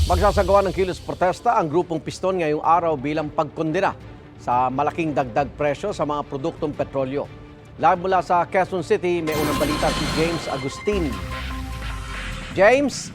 Magsasagawa ng kilos protesta ang grupong Piston ngayong araw bilang pagkondena sa malaking dagdag presyo sa mga produktong petrolyo. Live mula sa Quezon City, may unang balita si James Agustin. James?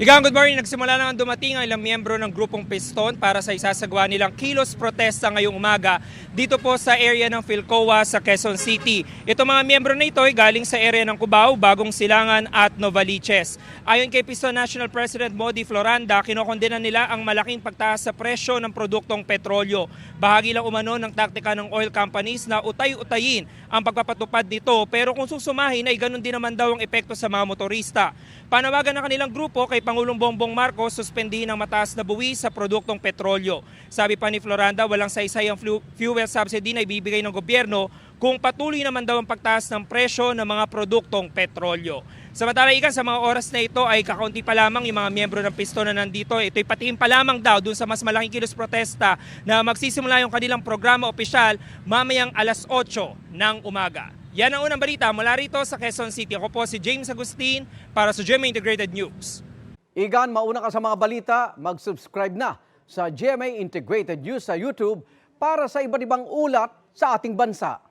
Good morning. Nagsimula na dumating ang ilang miyembro ng grupong Piston para sa isasagawa nilang kilos protesta ngayong umaga dito po sa area ng Philcoa sa Quezon City. Ito mga miyembro na ito ay galing sa area ng Cubao, Bagong Silangan at Novaliches. Ayon kay Piston National President Modi Floranda, kinokondena nila ang malaking pagtaas sa presyo ng produktong petrolyo. Bahagi lang umano ng taktika ng oil companies na utay-utayin ang pagpapatupad nito, pero kung susumahin ay ganun din naman daw ang epekto sa mga motorista. Panawagan ng kanilang grupo kay Pangulong Bongbong Marcos suspendihin ang mataas na buwis sa produktong petrolyo. Sabi pa ni Floranda, walang saysay ang fuel subsidy na ibibigay ng gobyerno kung patuloy naman daw ang pagtaas ng presyo ng mga produktong petrolyo. Samantala ikan, sa mga oras na ito ay kakaunti pa lamang yung mga miyembro ng Piston na nandito. Ito'y patiin pa lamang daw dun sa mas malaking kilos protesta na magsisimula yung kanilang programa opisyal mamayang alas 8 ng umaga. Yan ang unang balita mula rito sa Quezon City. Ako po si James Agustin para sa GMA Integrated News. Igan, mauna ka sa mga balita, mag-subscribe na sa GMA Integrated News sa YouTube para sa iba't ibang ulat sa ating bansa.